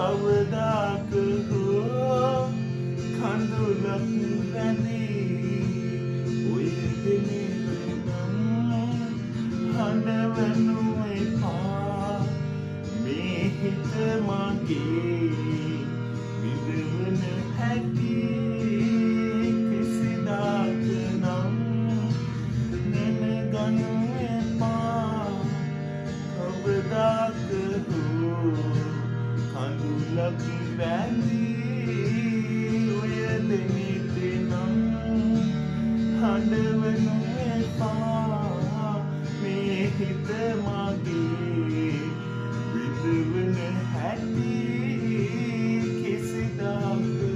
කවදාක හෝ කඳුලක් වැදී ඔය දෙනෙවනම් හඬවනු එපා මේ හිත මගේ විඳවන හැටි කිසිදාක නම් දැනගනු එපා කවදාක හෝ කඳුලක් වැදී ඔය දෙනෙවනම් හඬවනු එපා මේ හිත මගේ විඳවන හැටි කිසිදාක